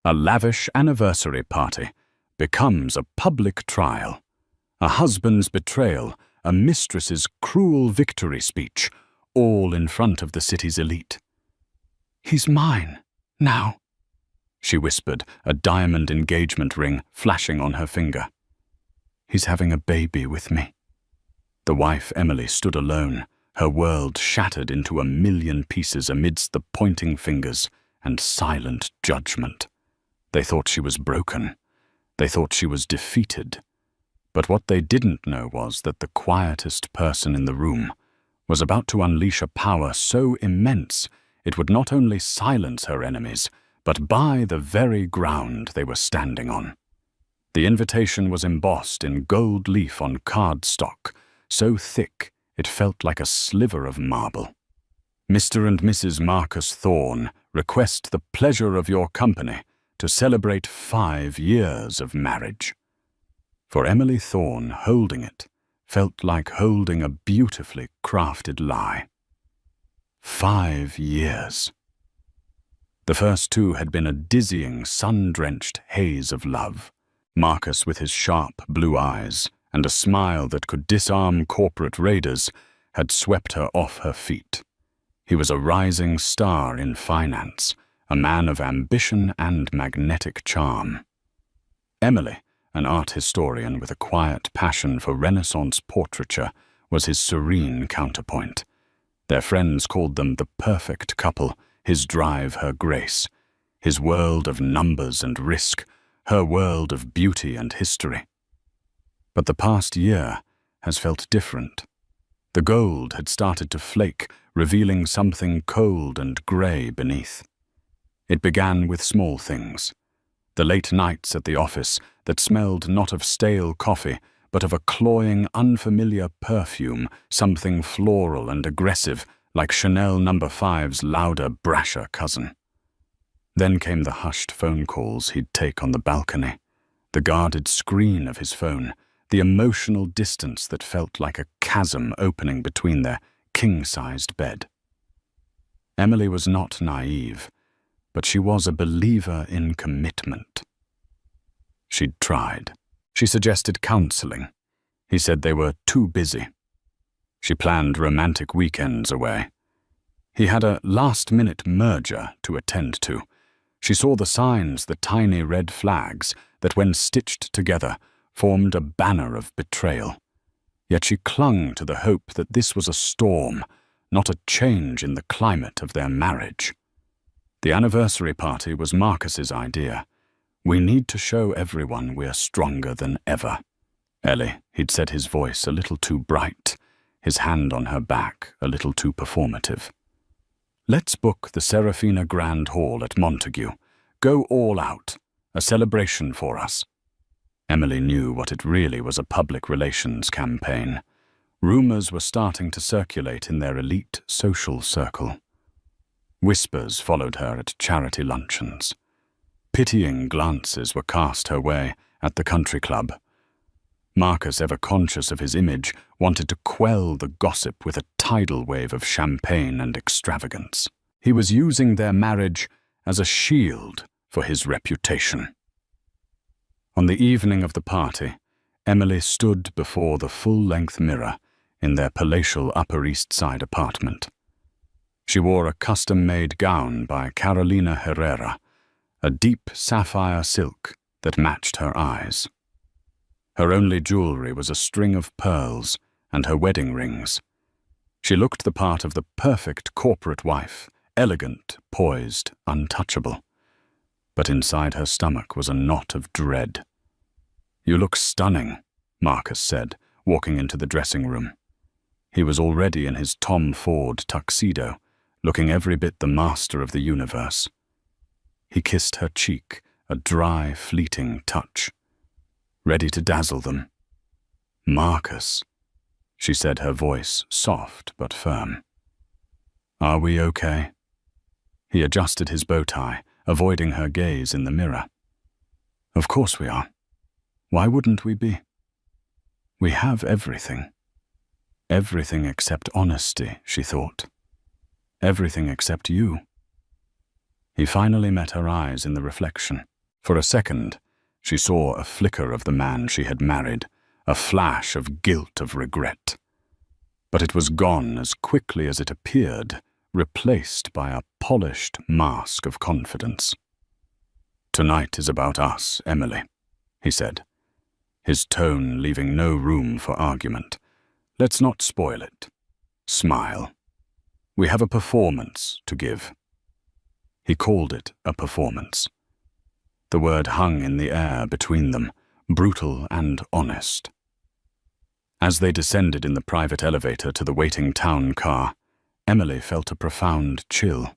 A lavish anniversary party becomes a public trial. A husband's betrayal, a mistress's cruel victory speech, all in front of the city's elite. "He's mine, now," she whispered, a diamond engagement ring flashing on her finger. "He's having a baby with me." The wife Emily stood alone, her world shattered into a million pieces amidst the pointing fingers and silent judgment. They thought she was broken. They thought she was defeated. But what they didn't know was that the quietest person in the room was about to unleash a power so immense it would not only silence her enemies, but buy the very ground they were standing on. The invitation was embossed in gold leaf on cardstock, so thick it felt like a sliver of marble. "Mr. and Mrs. Marcus Thorne request the pleasure of your company to celebrate 5 years of marriage." For Emily Thorne, holding it felt like holding a beautifully crafted lie. 5 years. The first 2 had been a dizzying, sun-drenched haze of love. Marcus with his sharp blue eyes and a smile that could disarm corporate raiders had swept her off her feet. He was a rising star in finance, a man of ambition and magnetic charm. Emily, an art historian with a quiet passion for Renaissance portraiture, was his serene counterpoint. Their friends called them the perfect couple, his drive her grace, his world of numbers and risk, her world of beauty and history. But the past year has felt different. The gold had started to flake, revealing something cold and grey beneath. It began with small things. The late nights at the office that smelled not of stale coffee, but of a cloying, unfamiliar perfume, something floral and aggressive, like Chanel No. 5's louder, brasher cousin. Then came the hushed phone calls he'd take on the balcony, the guarded screen of his phone, the emotional distance that felt like a chasm opening between their king-sized bed. Emily was not naive, but she was a believer in commitment. She'd tried. She suggested counseling. He said they were too busy. She planned romantic weekends away. He had a last-minute merger to attend to. She saw the signs, the tiny red flags that, when stitched together, formed a banner of betrayal. Yet she clung to the hope that this was a storm, not a change in the climate of their marriage. The anniversary party was Marcus's idea. "We need to show everyone we're stronger than ever." "Ellie," he'd said, his voice a little too bright, his hand on her back a little too performative. "Let's book the Serafina Grand Hall at Montague. Go all out. A celebration for us." Emily knew what it really was, a public relations campaign. Rumors were starting to circulate in their elite social circle. Whispers followed her at charity luncheons. Pitying glances were cast her way at the country club. Marcus, ever conscious of his image, wanted to quell the gossip with a tidal wave of champagne and extravagance. He was using their marriage as a shield for his reputation. On the evening of the party, Emily stood before the full-length mirror in their palatial Upper East Side apartment. She wore a custom-made gown by Carolina Herrera, a deep sapphire silk that matched her eyes. Her only jewelry was a string of pearls and her wedding rings. She looked the part of the perfect corporate wife, elegant, poised, untouchable. But inside her stomach was a knot of dread. "You look stunning," Marcus said, walking into the dressing room. He was already in his Tom Ford tuxedo, looking every bit the master of the universe. He kissed her cheek, a dry, fleeting touch. Ready to dazzle them. "Marcus," she said, her voice soft but firm. "Are we okay?" He adjusted his bow tie, avoiding her gaze in the mirror. "Of course we are. Why wouldn't we be? We have everything. Everything except honesty," she thought. "Everything except you." He finally met her eyes in the reflection. For a second, she saw a flicker of the man she had married, a flash of guilt, of regret. But it was gone as quickly as it appeared, replaced by a polished mask of confidence. "Tonight is about us, Emily," he said, his tone leaving no room for argument. "Let's not spoil it. Smile. We have a performance to give." He called it a performance. The word hung in the air between them, brutal and honest. As they descended in the private elevator to the waiting town car, Emily felt a profound chill.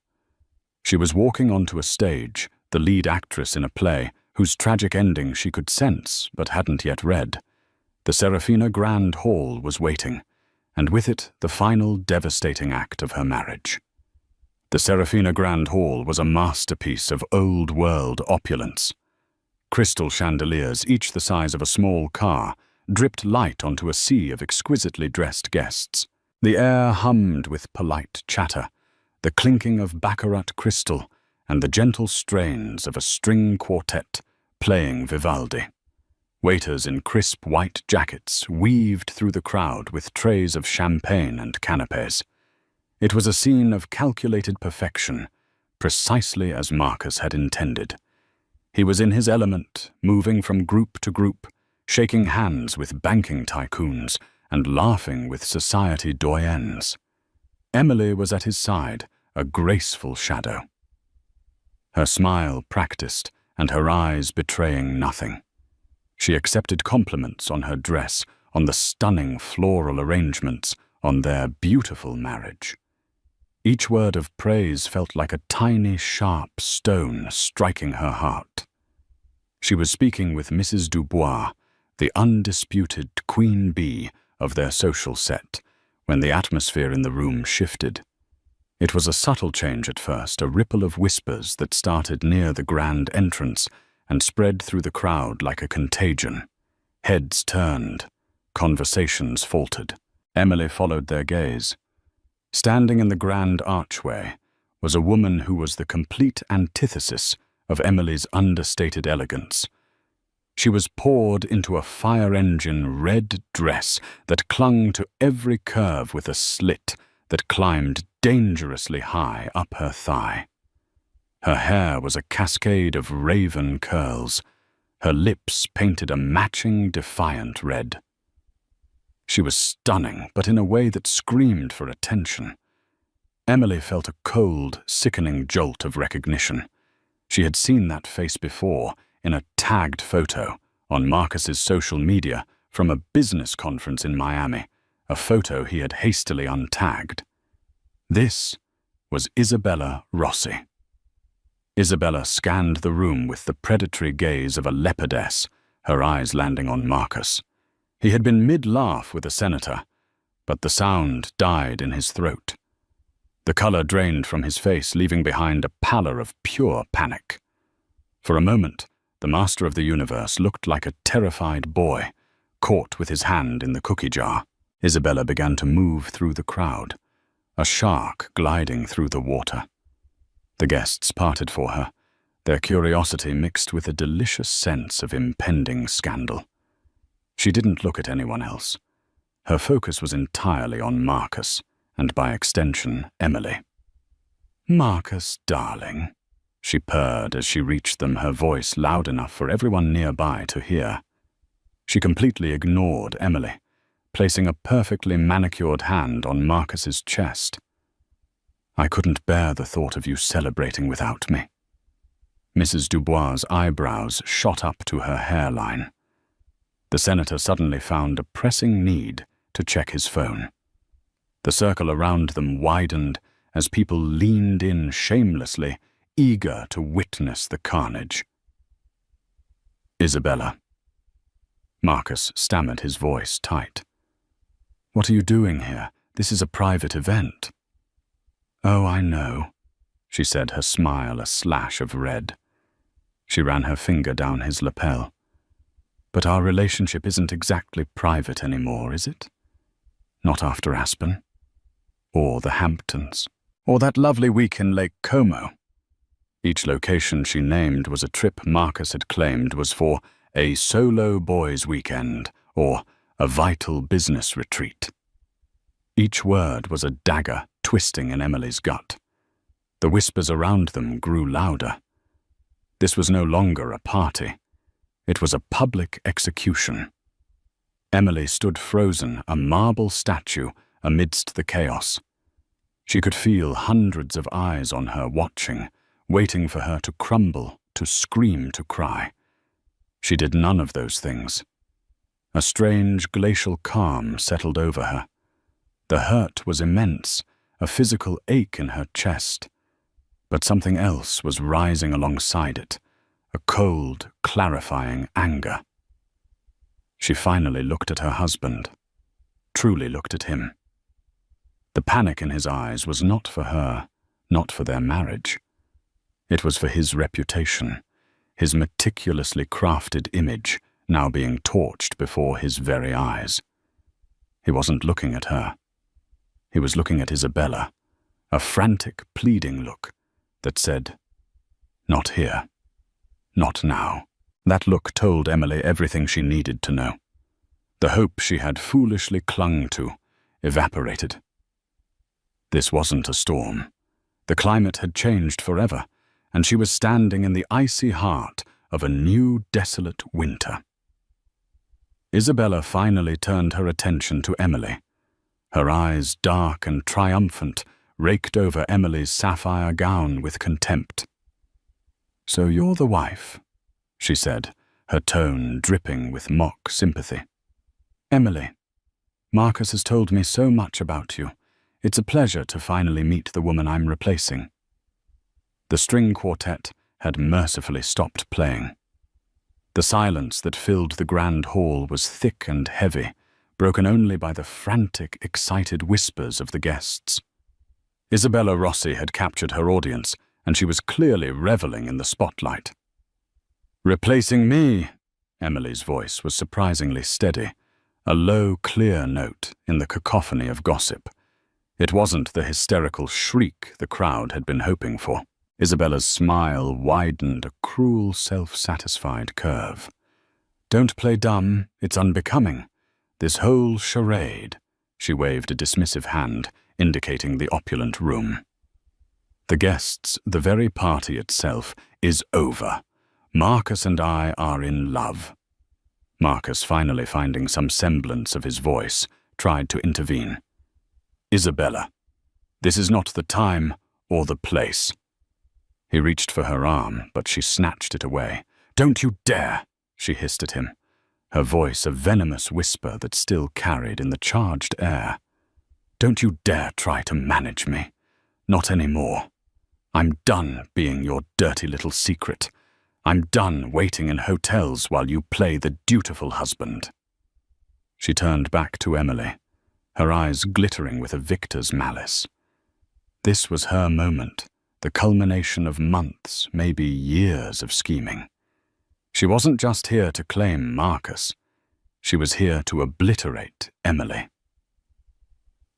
She was walking onto a stage, the lead actress in a play whose tragic ending she could sense but hadn't yet read. The Serafina Grand Hall was waiting, and with it the final devastating act of her marriage. The Serafina Grand Hall was a masterpiece of old-world opulence. Crystal chandeliers, each the size of a small car, dripped light onto a sea of exquisitely dressed guests. The air hummed with polite chatter, the clinking of baccarat crystal, and the gentle strains of a string quartet playing Vivaldi. Waiters in crisp white jackets weaved through the crowd with trays of champagne and canapés. It was a scene of calculated perfection, precisely as Marcus had intended. He was in his element, moving from group to group, shaking hands with banking tycoons and laughing with society doyens. Emily was at his side, a graceful shadow. Her smile practiced and her eyes betraying nothing. She accepted compliments on her dress, on the stunning floral arrangements, on their beautiful marriage. Each word of praise felt like a tiny, sharp stone striking her heart. She was speaking with Mrs. Dubois, the undisputed queen bee of their social set, when the atmosphere in the room shifted. It was a subtle change at first, a ripple of whispers that started near the grand entrance and spread through the crowd like a contagion. Heads turned, conversations faltered. Emily followed their gaze. Standing in the grand archway was a woman who was the complete antithesis of Emily's understated elegance. She was poured into a fire-engine red dress that clung to every curve with a slit that climbed dangerously high up her thigh. Her hair was a cascade of raven curls, her lips painted a matching defiant red. She was stunning, but in a way that screamed for attention. Emily felt a cold, sickening jolt of recognition. She had seen that face before, in a tagged photo on Marcus's social media from a business conference in Miami, a photo he had hastily untagged. This was Isabella Rossi. Isabella scanned the room with the predatory gaze of a leopardess, her eyes landing on Marcus. He had been mid-laugh with the senator, but the sound died in his throat. The color drained from his face, leaving behind a pallor of pure panic. For a moment, the master of the universe looked like a terrified boy, caught with his hand in the cookie jar. Isabella began to move through the crowd, a shark gliding through the water. The guests parted for her, their curiosity mixed with a delicious sense of impending scandal. She didn't look at anyone else. Her focus was entirely on Marcus, and by extension, Emily. "Marcus, darling," she purred as she reached them, her voice loud enough for everyone nearby to hear. She completely ignored Emily, placing a perfectly manicured hand on Marcus's chest. "I couldn't bear the thought of you celebrating without me." Mrs. Dubois' eyebrows shot up to her hairline. The senator suddenly found a pressing need to check his phone. The circle around them widened as people leaned in shamelessly, eager to witness the carnage. "Isabella." Marcus stammered, his voice tight. "What are you doing here? This is a private event." "Oh, I know," she said, her smile a slash of red. She ran her finger down his lapel. "But our relationship isn't exactly private anymore, is it? Not after Aspen, or the Hamptons, or that lovely week in Lake Como. Each location she named was a trip Marcus had claimed was for a solo boys' weekend or a vital business retreat. Each word was a dagger twisting in Emily's gut. The whispers around them grew louder. This was no longer a party. It was a public execution. Emily stood frozen, a marble statue, amidst the chaos. She could feel hundreds of eyes on her watching, waiting for her to crumble, to scream, to cry. She did none of those things. A strange glacial calm settled over her. The hurt was immense, a physical ache in her chest. But something else was rising alongside it, a cold, clarifying anger. She finally looked at her husband, truly looked at him. The panic in his eyes was not for her, not for their marriage. It was for his reputation, his meticulously crafted image now being torched before his very eyes. He wasn't looking at her. He was looking at Isabella, a frantic, pleading look that said, "Not here. Not now." That look told Emily everything she needed to know. The hope she had foolishly clung to evaporated. This wasn't a storm. The climate had changed forever, and she was standing in the icy heart of a new, desolate winter. Isabella finally turned her attention to Emily. Her eyes, dark and triumphant, raked over Emily's sapphire gown with contempt. "So you're the wife," she said, her tone dripping with mock sympathy. "Emily, Marcus has told me so much about you. It's a pleasure to finally meet the woman I'm replacing." The string quartet had mercifully stopped playing. The silence that filled the grand hall was thick and heavy, broken only by the frantic, excited whispers of the guests. Isabella Rossi had captured her audience, and she was clearly reveling in the spotlight. "Replacing me," Emily's voice was surprisingly steady, a low, clear note in the cacophony of gossip. It wasn't the hysterical shriek the crowd had been hoping for. Isabella's smile widened a cruel, self-satisfied curve. "Don't play dumb, it's unbecoming. This whole charade," she waved a dismissive hand, indicating the opulent room. "The guests, the very party itself, is over. Marcus and I are in love." Marcus, finally finding some semblance of his voice, tried to intervene. "Isabella, this is not the time or the place." He reached for her arm, but she snatched it away. "Don't you dare!" she hissed at him, her voice a venomous whisper that still carried in the charged air. "Don't you dare try to manage me. Not anymore. I'm done being your dirty little secret. I'm done waiting in hotels while you play the dutiful husband." She turned back to Emily, her eyes glittering with a victor's malice. This was her moment, the culmination of months, maybe years of scheming. She wasn't just here to claim Marcus. She was here to obliterate Emily.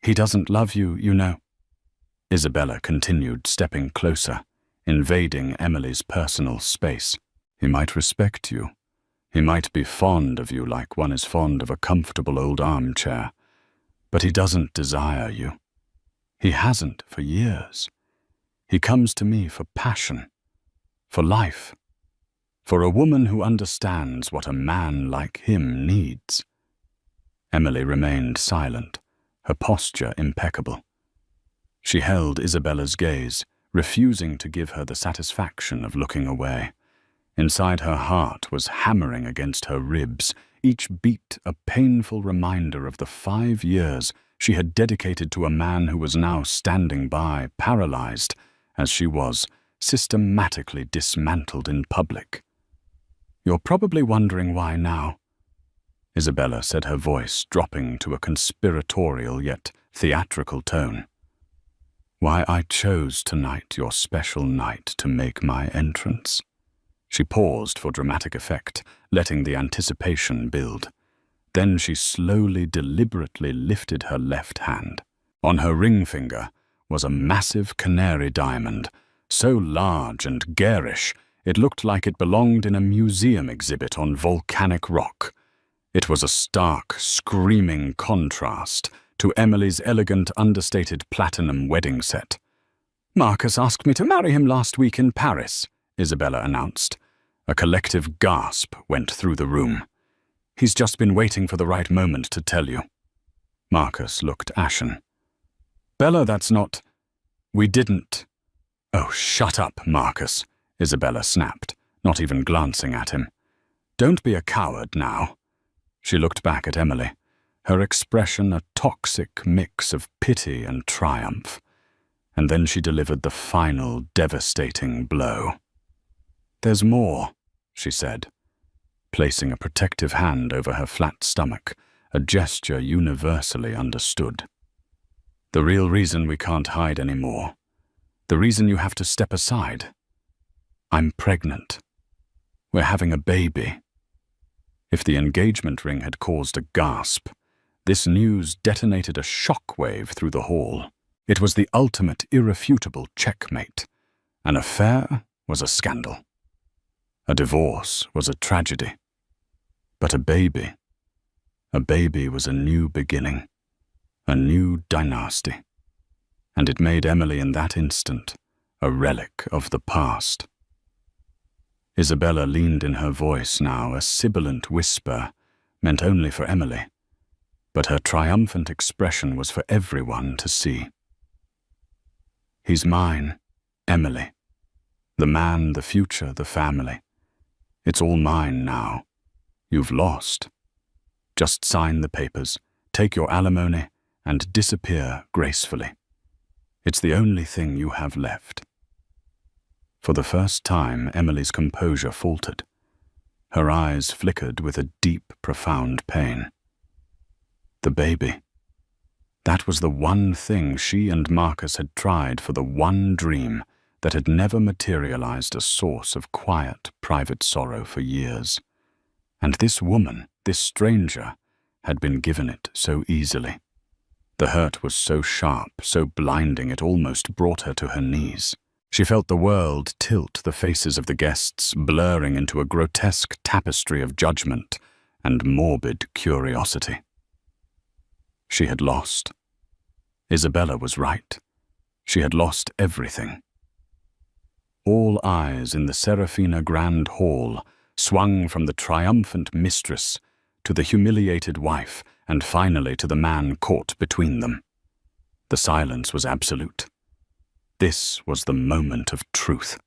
"He doesn't love you, you know," Isabella continued, stepping closer, invading Emily's personal space. "He might respect you. He might be fond of you like one is fond of a comfortable old armchair. But he doesn't desire you. He hasn't for years. He comes to me for passion, for life, for a woman who understands what a man like him needs." Emily remained silent, her posture impeccable. She held Isabella's gaze, refusing to give her the satisfaction of looking away. Inside her heart was hammering against her ribs, each beat a painful reminder of the 5 years she had dedicated to a man who was now standing by, paralyzed, as she was, systematically dismantled in public. "You're probably wondering why now," Isabella said, her voice dropping to a conspiratorial yet theatrical tone. "Why I chose tonight, your special night, to make my entrance." She paused for dramatic effect, letting the anticipation build. Then she slowly, deliberately lifted her left hand. On her ring finger was a massive canary diamond, so large and garish it looked like it belonged in a museum exhibit on volcanic rock. It was a stark, screaming contrast to Emily's elegant, understated platinum wedding set. "Marcus asked me to marry him last week in Paris," Isabella announced. A collective gasp went through the room. "He's just been waiting for the right moment to tell you." Marcus looked ashen. "Bella, that's not—" "We didn't—" "Oh, shut up, Marcus," Isabella snapped, not even glancing at him. "Don't be a coward now." She looked back at Emily, her expression a toxic mix of pity and triumph. And then she delivered the final, devastating blow. "There's more," she said, placing a protective hand over her flat stomach, a gesture universally understood. "The real reason we can't hide anymore, the reason you have to step aside. I'm pregnant. We're having a baby." If the engagement ring had caused a gasp, this news detonated a shockwave through the hall. It was the ultimate irrefutable checkmate. An affair was a scandal. A divorce was a tragedy. But a baby was a new beginning, a new dynasty. And it made Emily in that instant a relic of the past. Isabella leaned in her voice now, a sibilant whisper meant only for Emily, but her triumphant expression was for everyone to see. "He's mine, Emily. The man, the future, the family. It's all mine now. You've lost. Just sign the papers, take your alimony, and disappear gracefully. It's the only thing you have left." For the first time, Emily's composure faltered. Her eyes flickered with a deep, profound pain. The baby. That was the one thing she and Marcus had tried for, the one dream that had never materialized, a source of quiet, private sorrow for years. And this woman, this stranger, had been given it so easily. The hurt was so sharp, so blinding, it almost brought her to her knees. She felt the world tilt, the faces of the guests blurring into a grotesque tapestry of judgment and morbid curiosity. She had lost. Isabella was right. She had lost everything. All eyes in the Serafina Grand Hall swung from the triumphant mistress to the humiliated wife and finally to the man caught between them. The silence was absolute. This was the moment of truth.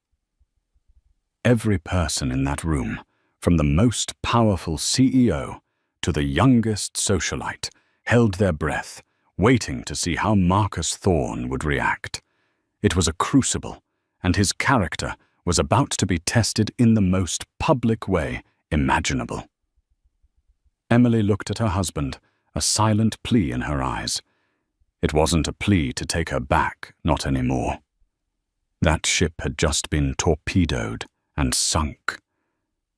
Every person in that room, from the most powerful CEO to the youngest socialite, held their breath, waiting to see how Marcus Thorne would react. It was a crucible, and his character was about to be tested in the most public way imaginable. Emily looked at her husband, a silent plea in her eyes. It wasn't a plea to take her back, not anymore. That ship had just been torpedoed and sunk.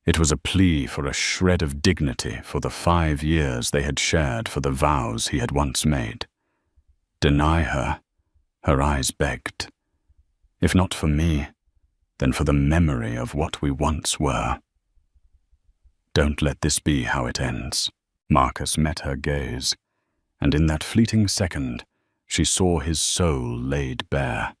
It was a plea for a shred of dignity for the 5 years they had shared, for the vows he had once made. Deny her, her eyes begged. If not for me, then for the memory of what we once were. Don't let this be how it ends. Marcus met her gaze, and in that fleeting second, she saw his soul laid bare.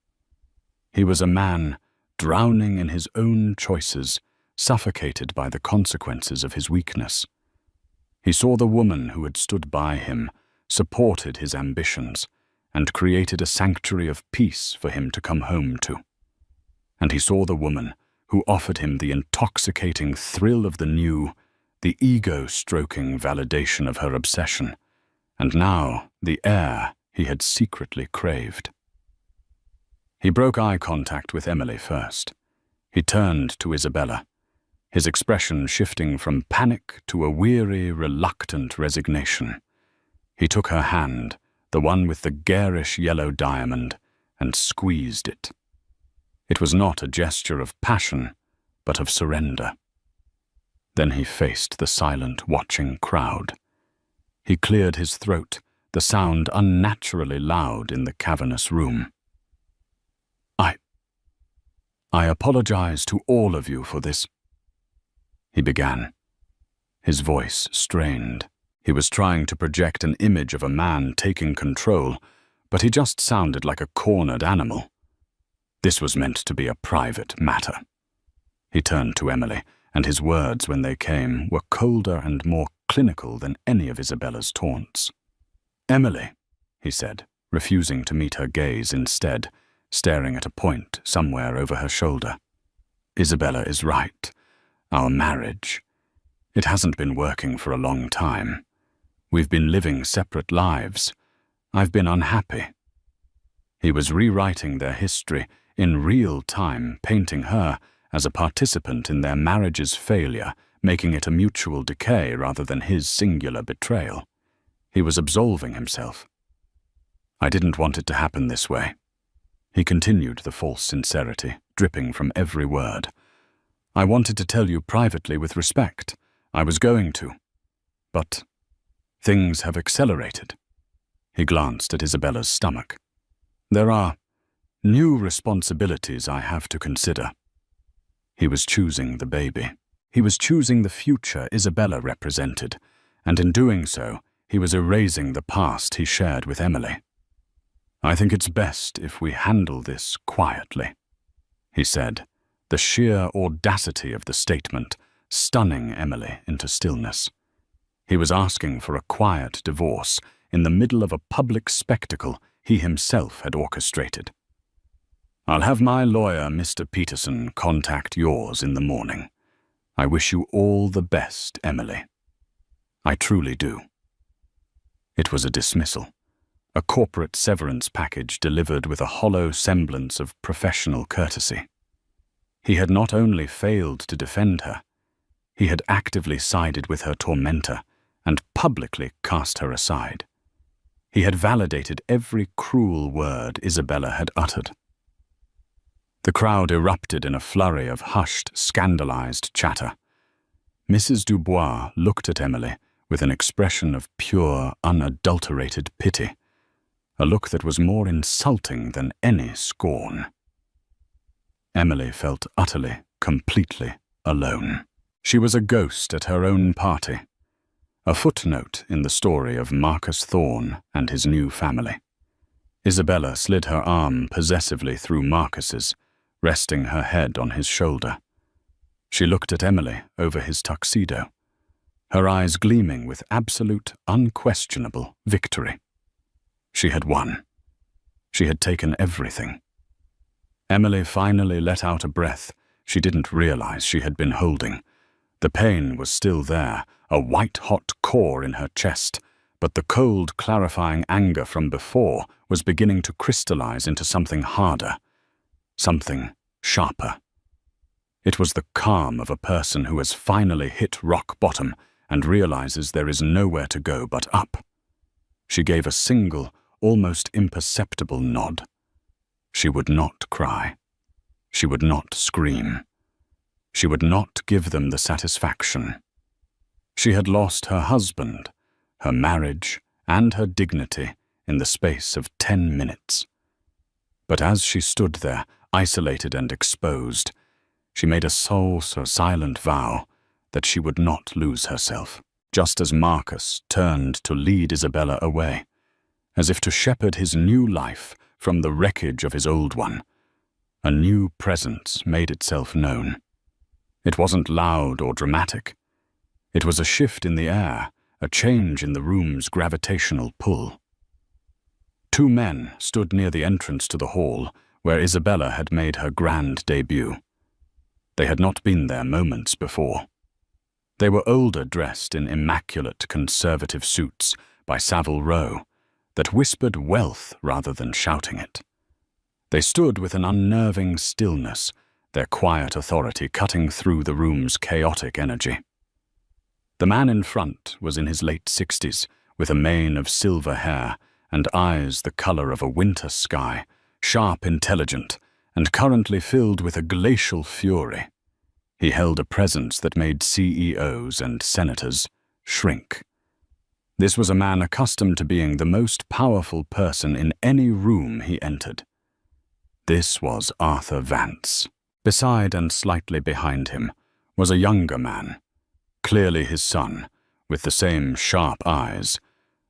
He was a man drowning in his own choices, suffocated by the consequences of his weakness. He saw the woman who had stood by him, supported his ambitions, and created a sanctuary of peace for him to come home to. And he saw the woman who offered him the intoxicating thrill of the new, the ego-stroking validation of her obsession, and now the air he had secretly craved. He broke eye contact with Emily first. He turned to Isabella, his expression shifting from panic to a weary, reluctant resignation. He took her hand, the one with the garish yellow diamond, and squeezed it. It was not a gesture of passion, but of surrender. Then he faced the silent, watching crowd. He cleared his throat, the sound unnaturally loud in the cavernous room. "I apologize to all of you for this," he began, his voice strained. He was trying to project an image of a man taking control, but he just sounded like a cornered animal. This was meant to be a private matter. He turned to Emily, and his words, when they came, were colder and more clinical than any of Isabella's taunts. "Emily," he said, refusing to meet her gaze instead, staring at a point somewhere over her shoulder. "Isabella is right. Our marriage, it hasn't been working for a long time. We've been living separate lives. I've been unhappy." He was rewriting their history in real time, painting her as a participant in their marriage's failure, making it a mutual decay rather than his singular betrayal. He was absolving himself. "I didn't want it to happen this way." He continued, the false sincerity dripping from every word. "I wanted to tell you privately with respect. I was going to. But things have accelerated." He glanced at Isabella's stomach. "There are new responsibilities I have to consider." He was choosing the baby. He was choosing the future Isabella represented, and in doing so, he was erasing the past he shared with Emily. "I think it's best if we handle this quietly," he said, the sheer audacity of the statement stunning Emily into stillness. He was asking for a quiet divorce in the middle of a public spectacle he himself had orchestrated. "I'll have my lawyer, Mr. Peterson, contact yours in the morning. I wish you all the best, Emily. I truly do." It was a dismissal, a corporate severance package delivered with a hollow semblance of professional courtesy. He had not only failed to defend her, he had actively sided with her tormentor and publicly cast her aside. He had validated every cruel word Isabella had uttered. The crowd erupted in a flurry of hushed, scandalized chatter. Mrs. Dubois looked at Emily with an expression of pure, unadulterated pity, a look that was more insulting than any scorn. Emily felt utterly, completely alone. She was a ghost at her own party, a footnote in the story of Marcus Thorne and his new family. Isabella slid her arm possessively through Marcus's, resting her head on his shoulder. She looked at Emily over his tuxedo, her eyes gleaming with absolute, unquestionable victory. She had won. She had taken everything. Emily finally let out a breath she didn't realize she had been holding. The pain was still there, a white-hot core in her chest, but the cold, clarifying anger from before was beginning to crystallize into something harder, something sharper. It was the calm of a person who has finally hit rock bottom and realizes there is nowhere to go but up. She gave a single, almost imperceptible nod. She would not cry. She would not scream. She would not give them the satisfaction. She had lost her husband, her marriage, and her dignity in the space of 10 minutes. But as she stood there, isolated and exposed, she made a soul-so-silent vow that she would not lose herself, just as Marcus turned to lead Isabella away, as if to shepherd his new life from the wreckage of his old one. A new presence made itself known. It wasn't loud or dramatic. It was a shift in the air, a change in the room's gravitational pull. 2 men stood near the entrance to the hall where Isabella had made her grand debut. They had not been there moments before. They were older, dressed in immaculate conservative suits by Savile Row that whispered wealth rather than shouting it. They stood with an unnerving stillness, their quiet authority cutting through the room's chaotic energy. The man in front was in his late 60s, with a mane of silver hair and eyes the color of a winter sky, sharp, intelligent, and currently filled with a glacial fury. He held a presence that made CEOs and senators shrink. This was a man accustomed to being the most powerful person in any room he entered. This was Arthur Vance. Beside and slightly behind him was a younger man, clearly his son, with the same sharp eyes,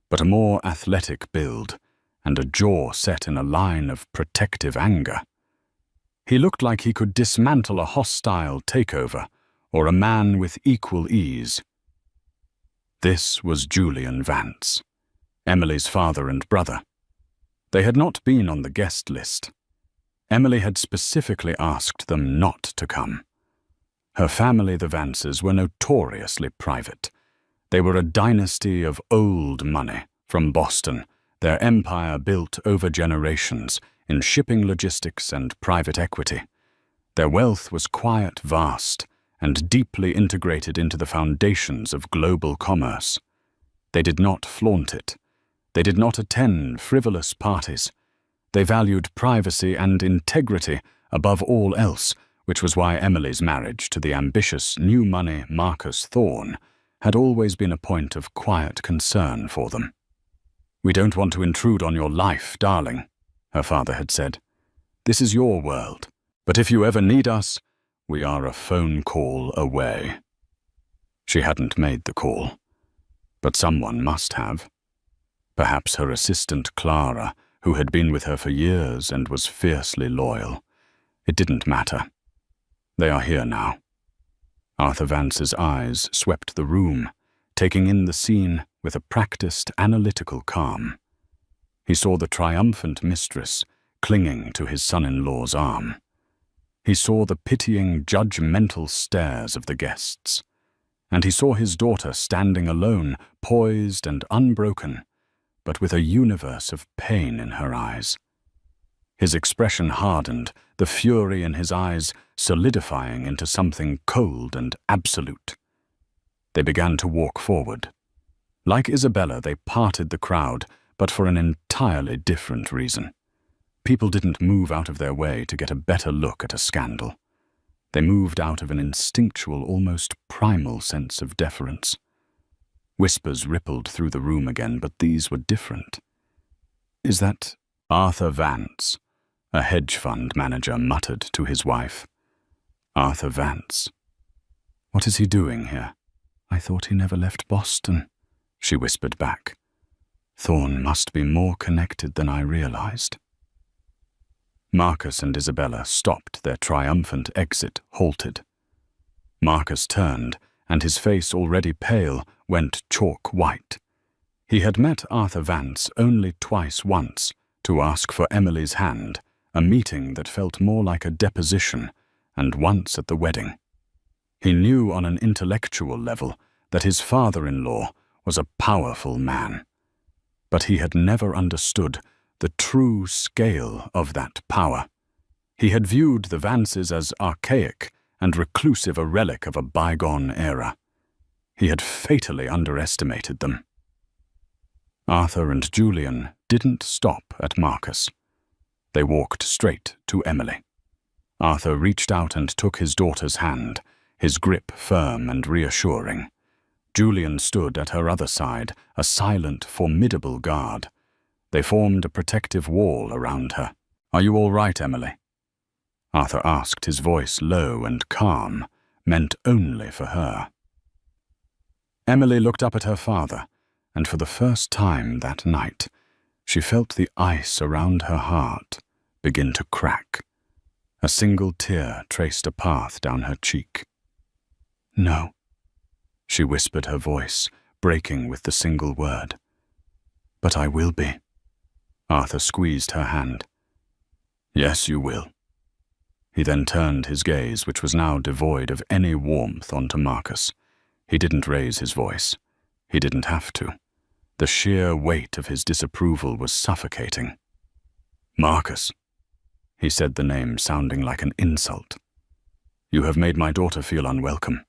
but a more athletic build and a jaw set in a line of protective anger. He looked like he could dismantle a hostile takeover or a man with equal ease. This was Julian Vance, Emily's father and brother. They had not been on the guest list. Emily had specifically asked them not to come. Her family, the Vances, were notoriously private. They were a dynasty of old money from Boston, their empire built over generations in shipping logistics and private equity. Their wealth was quiet, vast, and deeply integrated into the foundations of global commerce. They did not flaunt it. They did not attend frivolous parties. They valued privacy and integrity above all else, which was why Emily's marriage to the ambitious new money Marcus Thorne had always been a point of quiet concern for them. "We don't want to intrude on your life, darling," her father had said. "This is your world, but if you ever need us, we are a phone call away." She hadn't made the call, but someone must have. Perhaps her assistant Clara, who had been with her for years and was fiercely loyal. It didn't matter. They are here now. Arthur Vance's eyes swept the room, taking in the scene with a practiced, analytical calm. He saw the triumphant mistress clinging to his son-in-law's arm. He saw the pitying, judgmental stares of the guests. And he saw his daughter standing alone, poised and unbroken, but with a universe of pain in her eyes. His expression hardened, the fury in his eyes solidifying into something cold and absolute. They began to walk forward. Like Isabella, they parted the crowd, but for an entirely different reason. People didn't move out of their way to get a better look at a scandal. They moved out of an instinctual, almost primal sense of deference. Whispers rippled through the room again, but these were different. "Is that Arthur Vance?" a hedge fund manager muttered to his wife. "Arthur Vance. What is he doing here?" "I thought he never left Boston," she whispered back. "Thorne must be more connected than I realized." Marcus and Isabella stopped their triumphant exit, halted. Marcus turned, and his face, already pale, went chalk white. He had met Arthur Vance only once to ask for Emily's hand, a meeting that felt more like a deposition, and once at the wedding. He knew on an intellectual level that his father-in-law was a powerful man, but he had never understood the true scale of that power. He had viewed the Vances as archaic and reclusive, a relic of a bygone era. He had fatally underestimated them. Arthur and Julian didn't stop at Marcus. They walked straight to Emily. Arthur reached out and took his daughter's hand, his grip firm and reassuring. Julian stood at her other side, a silent, formidable guard. They formed a protective wall around her. "Are you all right, Emily?" Arthur asked, his voice low and calm, meant only for her. Emily looked up at her father, and for the first time that night, she felt the ice around her heart begin to crack. A single tear traced a path down her cheek. "No," she whispered, her voice breaking with the single word. "But I will be." Arthur squeezed her hand. "Yes, you will." He then turned his gaze, which was now devoid of any warmth, onto Marcus. He didn't raise his voice. He didn't have to. The sheer weight of his disapproval was suffocating. "Marcus," he said, the name sounding like an insult. "You have made my daughter feel unwelcome.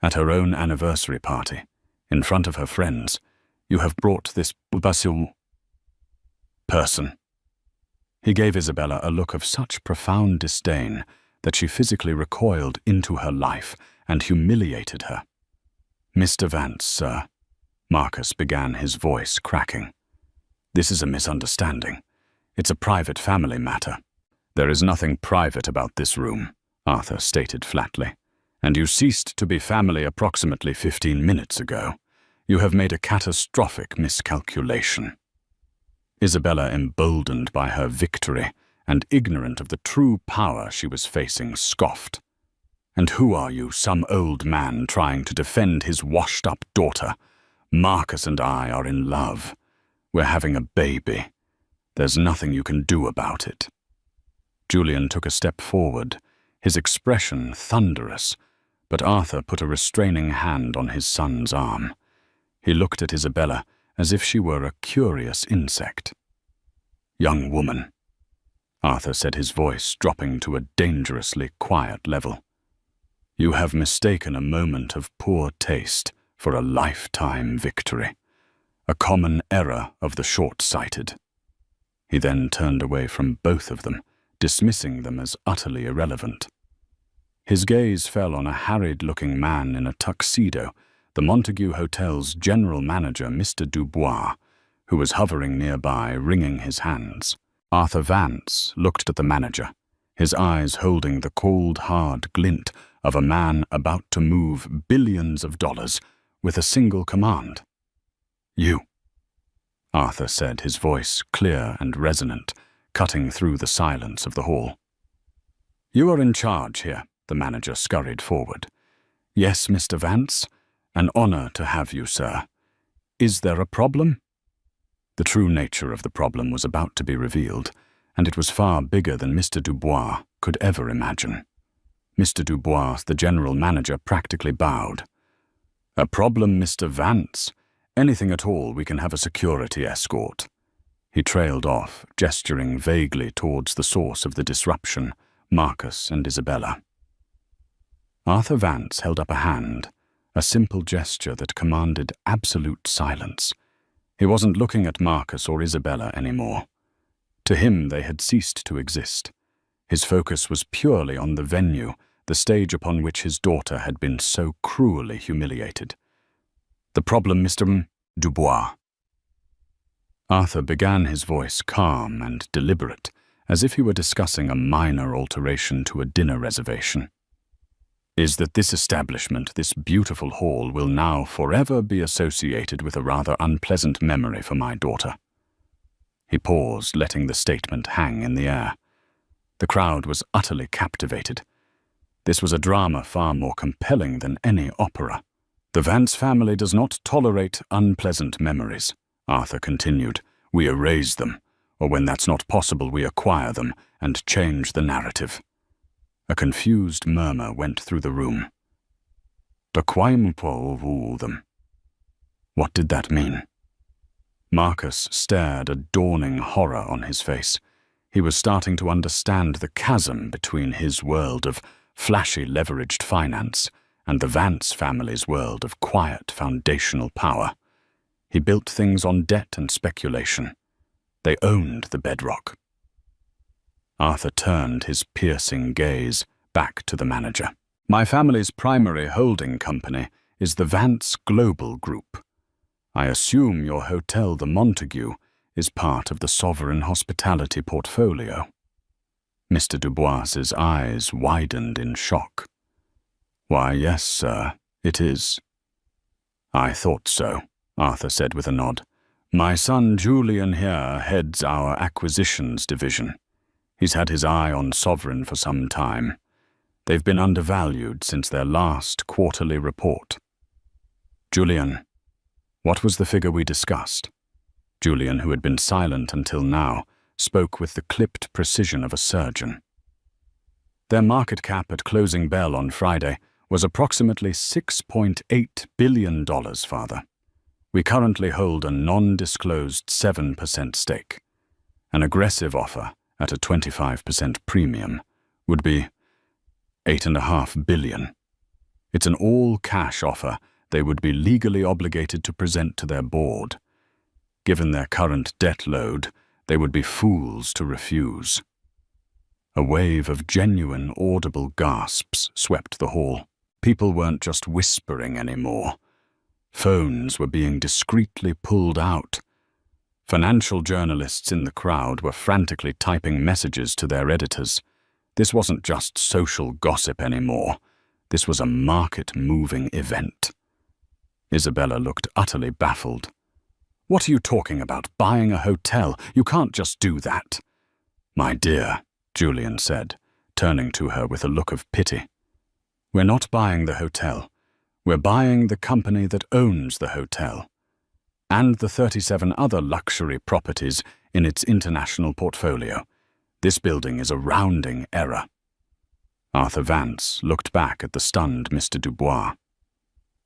At her own anniversary party, in front of her friends, you have brought this imbecile person." He gave Isabella a look of such profound disdain that she physically recoiled into her life and humiliated her. "Mr. Vance, sir," Marcus began, his voice cracking. "This is a misunderstanding. It's a private family matter. There is nothing private about this room. Arthur stated flatly. "And you ceased to be family approximately 15 minutes ago. You have made a catastrophic miscalculation." Isabella, emboldened by her victory and ignorant of the true power she was facing, scoffed. "And who are you, some old man trying to defend his washed-up daughter? Marcus and I are in love. We're having a baby. There's nothing you can do about it." Julian took a step forward, his expression thunderous, but Arthur put a restraining hand on his son's arm. He looked at Isabella as if she were a curious insect. "Young woman," Arthur said, his voice dropping to a dangerously quiet level, "you have mistaken a moment of poor taste for a lifetime victory, a common error of the short-sighted." He then turned away from both of them, dismissing them as utterly irrelevant. His gaze fell on a harried-looking man in a tuxedo, the Montague Hotel's general manager, Mr. Dubois, who was hovering nearby, wringing his hands. Arthur Vance looked at the manager, his eyes holding the cold, hard glint of a man about to move billions of dollars with a single command. "You," Arthur said, his voice clear and resonant, cutting through the silence of the hall. "You are in charge here," the manager scurried forward. "Yes, Mr. Vance. An honor to have you, sir. Is there a problem?" The true nature of the problem was about to be revealed, and it was far bigger than Mr. Dubois could ever imagine. Mr. Dubois, the general manager, practically bowed. "A problem, Mr. Vance? Anything at all, we can have a security escort." He trailed off, gesturing vaguely towards the source of the disruption, Marcus and Isabella. Arthur Vance held up a hand, a simple gesture that commanded absolute silence. He wasn't looking at Marcus or Isabella anymore. To him, they had ceased to exist. His focus was purely on the venue, the stage upon which his daughter had been so cruelly humiliated. "The problem, Mr. Dubois." Arthur began, his voice calm and deliberate, as if he were discussing a minor alteration to a dinner reservation, "is that this establishment, this beautiful hall, will now forever be associated with a rather unpleasant memory for my daughter." He paused, letting the statement hang in the air. The crowd was utterly captivated. This was a drama far more compelling than any opera. "The Vance family does not tolerate unpleasant memories," Arthur continued. "We erase them, or when that's not possible, we acquire them and change the narrative." A confused murmur went through the room. "Acquire them." What did that mean? Marcus stared, a dawning horror on his face. He was starting to understand the chasm between his world of flashy leveraged finance and the Vance family's world of quiet foundational power. He built things on debt and speculation. They owned the bedrock. Arthur turned his piercing gaze back to the manager. "My family's primary holding company is the Vance Global Group. I assume your hotel, the Montague, is part of the Sovereign Hospitality portfolio." Mr. Dubois's eyes widened in shock. "Why, yes, sir, it is." "I thought so," Arthur said with a nod. "My son Julian here heads our acquisitions division. He's had his eye on Sovereign for some time. They've been undervalued since their last quarterly report." "Julian, what was the figure we discussed?" Julian, who had been silent until now, spoke with the clipped precision of a surgeon. "Their market cap at closing bell on Friday was approximately $6.8 billion, Father. We currently hold a non-disclosed 7% stake. An aggressive offer at a 25% premium would be $8.5 billion. It's an all-cash offer they would be legally obligated to present to their board. Given their current debt load, they would be fools to refuse." A wave of genuine, audible gasps swept the hall. People weren't just whispering anymore. Phones were being discreetly pulled out. Financial journalists in the crowd were frantically typing messages to their editors. This wasn't just social gossip anymore. This was a market-moving event. Isabella looked utterly baffled. "What are you talking about? Buying a hotel? You can't just do that." "My dear," Julian said, turning to her with a look of pity. "We're not buying the hotel. We're buying the company that owns the hotel, and the 37 other luxury properties in its international portfolio. This building is a rounding error." Arthur Vance looked back at the stunned Mr. Dubois.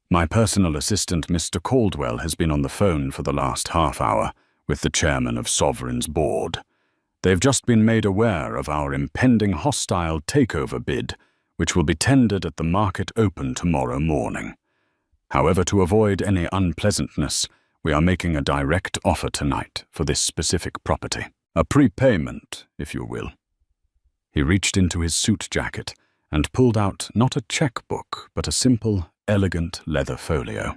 "My personal assistant, Mr. Caldwell, has been on the phone for the last half hour with the chairman of Sovereign's board. They've just been made aware of our impending hostile takeover bid, which will be tendered at the market open tomorrow morning. However, to avoid any unpleasantness, we are making a direct offer tonight for this specific property. A prepayment, if you will." He reached into his suit jacket and pulled out not a checkbook, but a simple, elegant leather folio.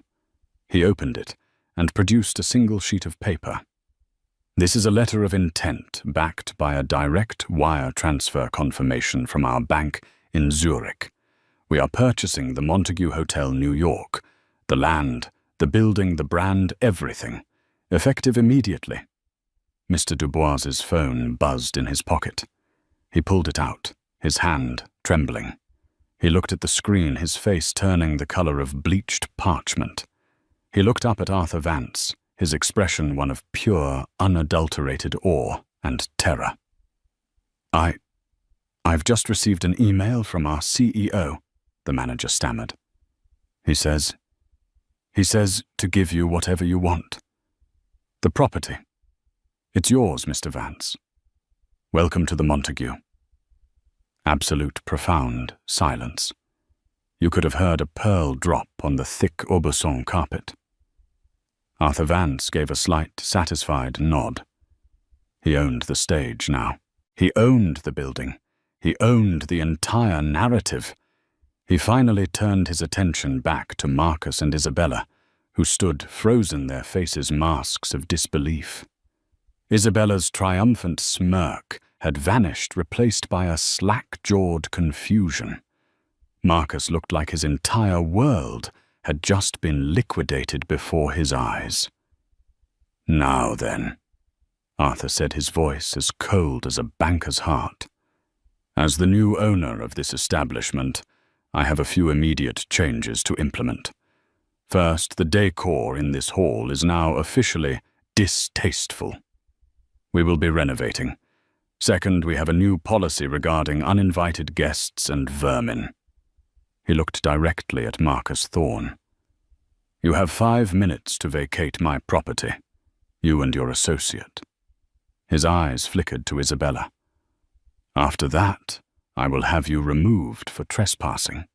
He opened it and produced a single sheet of paper. "This is a letter of intent backed by a direct wire transfer confirmation from our bank in Zurich. We are purchasing the Montague Hotel, New York, the land, the building, the brand, everything, effective immediately." Mr. Dubois's phone buzzed in his pocket. He pulled it out, his hand trembling. He looked at the screen, his face turning the color of bleached parchment. He looked up at Arthur Vance, his expression one of pure, unadulterated awe and terror. I've just received an email from our CEO," the manager stammered. He says to give you whatever you want. The property. It's yours, Mr. Vance. Welcome to the Montague." Absolute profound silence. You could have heard a pearl drop on the thick Aubusson carpet. Arthur Vance gave a slight, satisfied nod. He owned the stage now. He owned the building. He owned the entire narrative. He finally turned his attention back to Marcus and Isabella, who stood frozen, their faces masks of disbelief. Isabella's triumphant smirk had vanished, replaced by a slack-jawed confusion. Marcus looked like his entire world had just been liquidated before his eyes. "Now then," Arthur said, his voice as cold as a banker's heart. "As the new owner of this establishment, I have a few immediate changes to implement. First, the decor in this hall is now officially distasteful. We will be renovating. Second, we have a new policy regarding uninvited guests and vermin." He looked directly at Marcus Thorne. "You have 5 minutes to vacate my property, you and your associate." His eyes flickered to Isabella. "After that, I will have you removed for trespassing."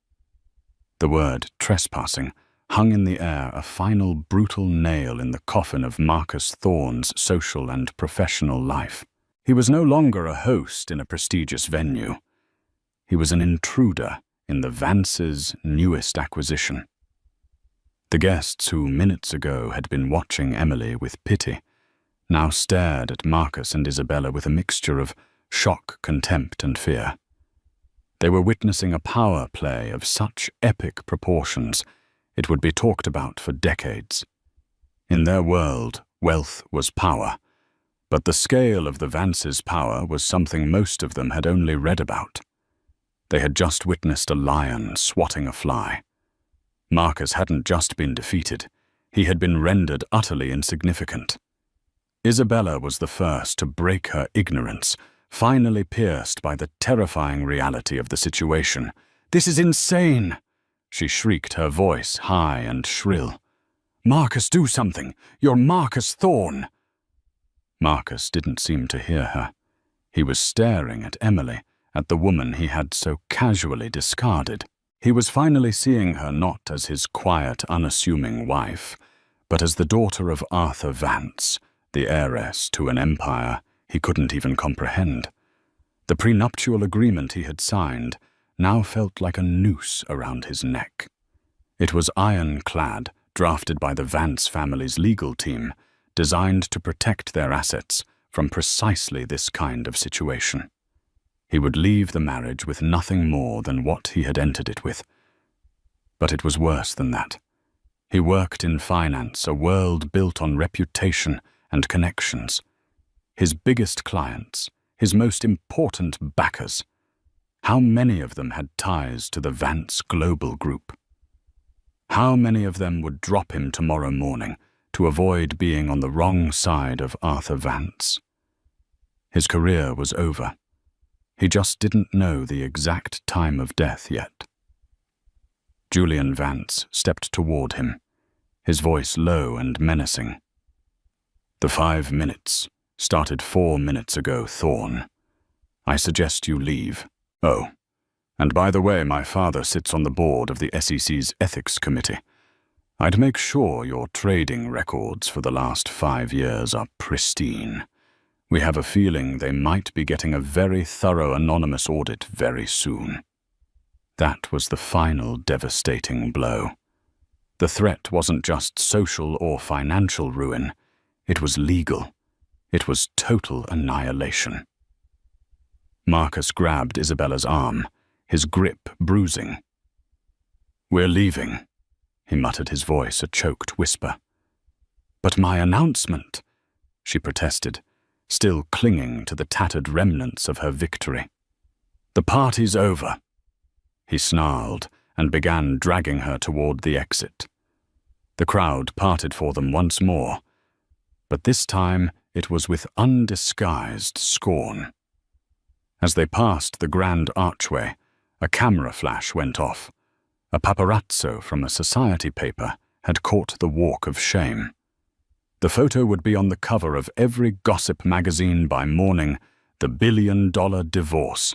The word trespassing hung in the air, a final brutal nail in the coffin of Marcus Thorne's social and professional life. He was no longer a host in a prestigious venue. He was an intruder in the Vance's newest acquisition. The guests who minutes ago had been watching Emily with pity now stared at Marcus and Isabella with a mixture of shock, contempt, and fear. They were witnessing a power play of such epic proportions it would be talked about for decades. In their world, wealth was power, but the scale of the Vance's power was something most of them had only read about. They had just witnessed a lion swatting a fly. Marcus hadn't just been defeated, he had been rendered utterly insignificant. Isabella was the first to break her ignorance, finally pierced by the terrifying reality of the situation. "This is insane!" she shrieked, her voice high and shrill. "Marcus, do something! You're Marcus Thorne!" Marcus didn't seem to hear her. He was staring at Emily, at the woman he had so casually discarded. He was finally seeing her not as his quiet, unassuming wife, but as the daughter of Arthur Vance, the heiress to an empire he couldn't even comprehend. The prenuptial agreement he had signed now felt like a noose around his neck. It was ironclad, drafted by the Vance family's legal team, designed to protect their assets from precisely this kind of situation. He would leave the marriage with nothing more than what he had entered it with. But it was worse than that. He worked in finance, a world built on reputation and connections. His biggest clients, his most important backers. How many of them had ties to the Vance Global Group? How many of them would drop him tomorrow morning to avoid being on the wrong side of Arthur Vance? His career was over. He just didn't know the exact time of death yet. Julian Vance stepped toward him, his voice low and menacing. "The 5 minutes started 4 minutes ago, Thorne. I suggest you leave. Oh, and by the way, my father sits on the board of the SEC's Ethics Committee. I'd make sure your trading records for the last 5 years are pristine. We have a feeling they might be getting a very thorough anonymous audit very soon." That was the final devastating blow. The threat wasn't just social or financial ruin. It was legal. It was total annihilation. Marcus grabbed Isabella's arm, his grip bruising. "We're leaving," he muttered, his voice a choked whisper. "But my announcement," she protested, still clinging to the tattered remnants of her victory. "The party's over," he snarled and began dragging her toward the exit. The crowd parted for them once more, but this time it was with undisguised scorn. As they passed the grand archway, a camera flash went off. A paparazzo from a society paper had caught the walk of shame. The photo would be on the cover of every gossip magazine by morning, the billion-dollar divorce.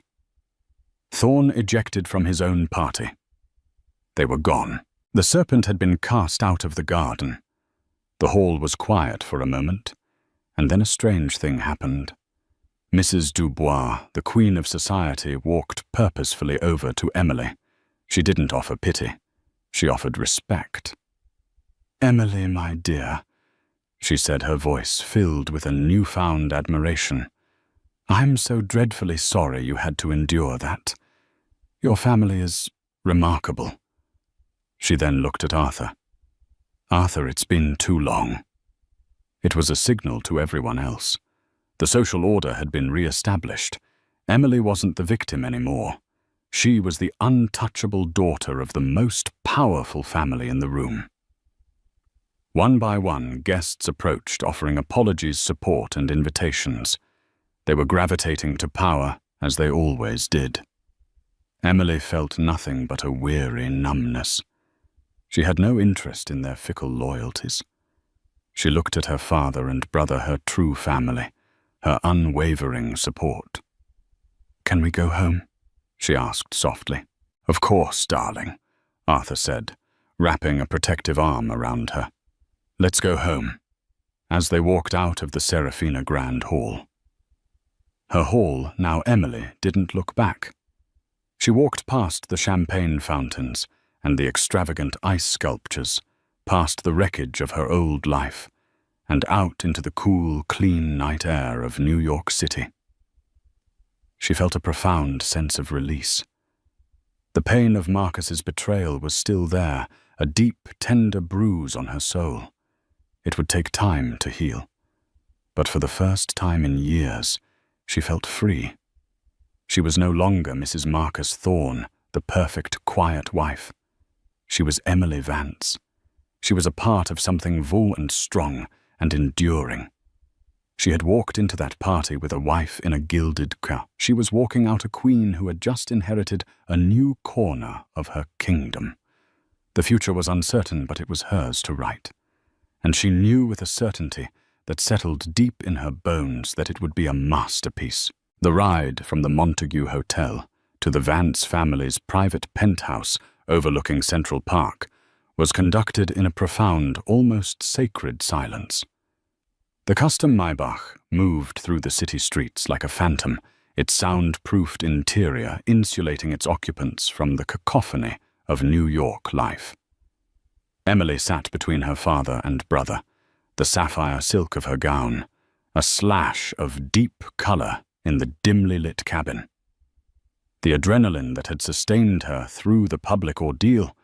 Thorne ejected from his own party. They were gone. The serpent had been cast out of the garden. The hall was quiet for a moment, and then a strange thing happened. Mrs. Dubois, the queen of society, walked purposefully over to Emily. She didn't offer pity. She offered respect. "Emily, my dear," she said, her voice filled with a newfound admiration. "I'm so dreadfully sorry you had to endure that. Your family is remarkable." She then looked at Arthur. "Arthur, it's been too long." It was a signal to everyone else. The social order had been re-established. Emily wasn't the victim anymore. She was the untouchable daughter of the most powerful family in the room. One by one, guests approached, offering apologies, support, and invitations. They were gravitating to power, as they always did. Emily felt nothing but a weary numbness. She had no interest in their fickle loyalties. She looked at her father and brother, her true family, her unwavering support. "Can we go home?" she asked softly. "Of course, darling," Arthur said, wrapping a protective arm around her. "Let's go home," as they walked out of the Serafina Grand Hall. Her hall, now Emily, didn't look back. She walked past the champagne fountains and the extravagant ice sculptures, past the wreckage of her old life, and out into the cool, clean night air of New York City. She felt a profound sense of release. The pain of Marcus's betrayal was still there, a deep, tender bruise on her soul. It would take time to heal. But for the first time in years, she felt free. She was no longer Mrs. Marcus Thorne, the perfect, quiet wife. She was Emily Vance. She was a part of something full and strong and enduring. She had walked into that party with a wife in a gilded car. She was walking out a queen who had just inherited a new corner of her kingdom. The future was uncertain, but it was hers to write. And she knew with a certainty that settled deep in her bones that it would be a masterpiece. The ride from the Montague Hotel to the Vance family's private penthouse overlooking Central Park was conducted in a profound, almost sacred silence. The custom Maybach moved through the city streets like a phantom, its sound-proofed interior insulating its occupants from the cacophony of New York life. Emily sat between her father and brother, the sapphire silk of her gown, a slash of deep color in the dimly lit cabin. The adrenaline that had sustained her through the public ordeal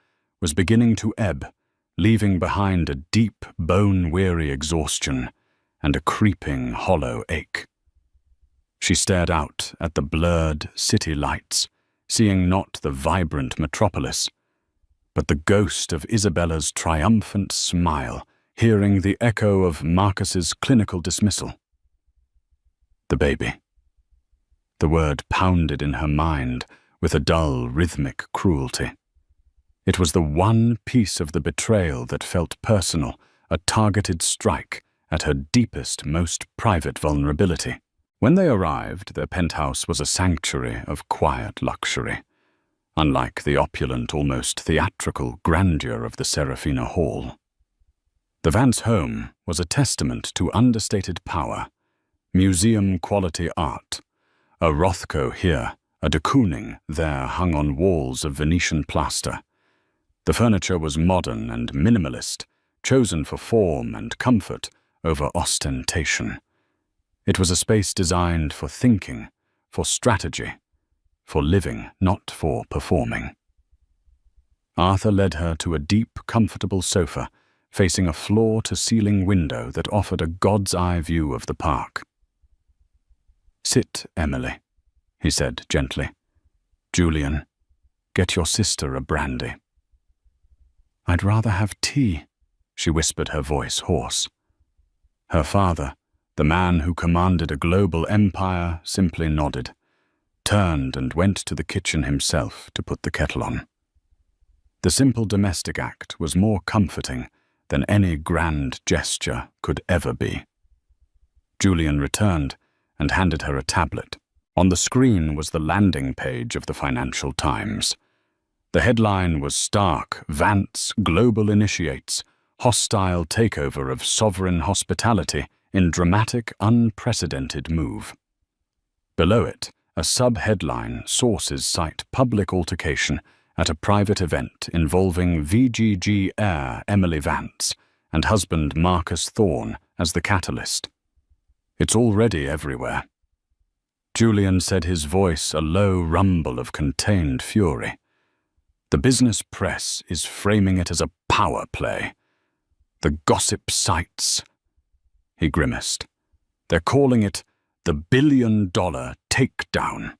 was beginning to ebb, leaving behind a deep, bone-weary exhaustion and a creeping, hollow ache. She stared out at the blurred city lights, seeing not the vibrant metropolis, but the ghost of Isabella's triumphant smile, hearing the echo of Marcus's clinical dismissal. The baby. The word pounded in her mind with a dull, rhythmic cruelty. It was the one piece of the betrayal that felt personal, a targeted strike at her deepest, most private vulnerability. When they arrived, their penthouse was a sanctuary of quiet luxury, unlike the opulent, almost theatrical grandeur of the Serafina Hall. The Vance home was a testament to understated power, museum-quality art. A Rothko here, a de Kooning there hung on walls of Venetian plaster. The furniture was modern and minimalist, chosen for form and comfort over ostentation. It was a space designed for thinking, for strategy, for living, not for performing. Arthur led her to a deep, comfortable sofa, facing a floor-to-ceiling window that offered a god's-eye view of the park. "Sit, Emily," he said gently. "Julian, get your sister a brandy." "I'd rather have tea," she whispered, her voice hoarse. Her father, the man who commanded a global empire, simply nodded, turned and went to the kitchen himself to put the kettle on. The simple domestic act was more comforting than any grand gesture could ever be. Julian returned and handed her a tablet. On the screen was the landing page of the Financial Times. The headline was stark: "Vance Global initiates hostile takeover of sovereign hospitality in dramatic, unprecedented move." Below it, a sub-headline: "Sources cite public altercation at a private event involving VGG heir Emily Vance and husband Marcus Thorne as the catalyst." It's already everywhere. Julian said, his voice a low rumble of contained fury. The business press is framing it as a power play. The gossip sites, he grimaced. They're calling it the billion-dollar takedown.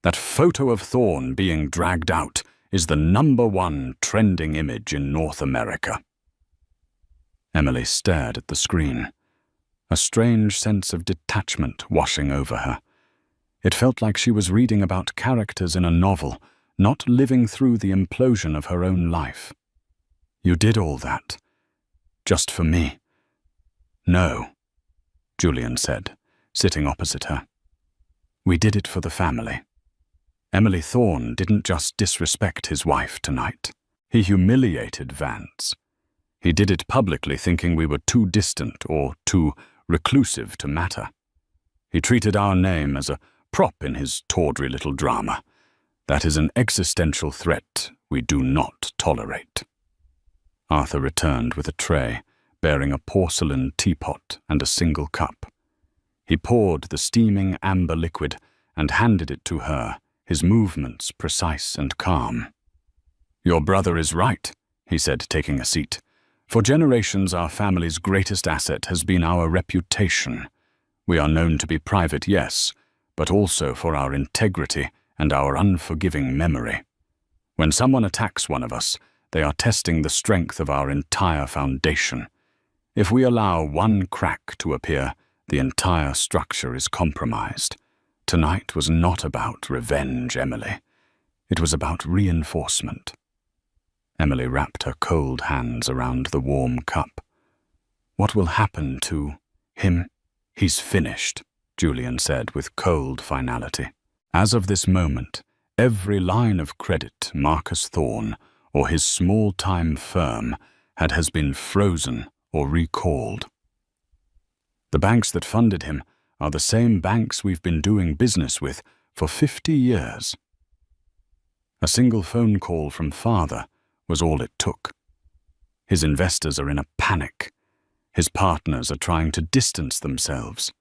That photo of Thorne being dragged out is the #1 trending image in North America. Emily stared at the screen, a strange sense of detachment washing over her. It felt like she was reading about characters in a novel, not living through the implosion of her own life. "You did all that, just for me?" "No," Julian said, sitting opposite her. "We did it for the family." Emily Thorne didn't just disrespect his wife tonight. He humiliated Vance. He did it publicly, thinking we were too distant or too reclusive to matter. He treated our name as a prop in his tawdry little drama. That is an existential threat we do not tolerate. Arthur returned with a tray bearing a porcelain teapot and a single cup. He poured the steaming amber liquid and handed it to her, his movements precise and calm. "Your brother is right," he said, taking a seat. "For generations, our family's greatest asset has been our reputation. We are known to be private, yes, but also for our integrity and our unforgiving memory. When someone attacks one of us, they are testing the strength of our entire foundation. If we allow one crack to appear, the entire structure is compromised. Tonight was not about revenge, Emily. It was about reinforcement." Emily wrapped her cold hands around the warm cup. "What will happen to him?" "He's finished," Julian said with cold finality. As of this moment, every line of credit Marcus Thorne or his small-time firm has been frozen or recalled. The banks that funded him are the same banks we've been doing business with for 50 years. A single phone call from father was all it took. His investors are in a panic. His partners are trying to distance themselves.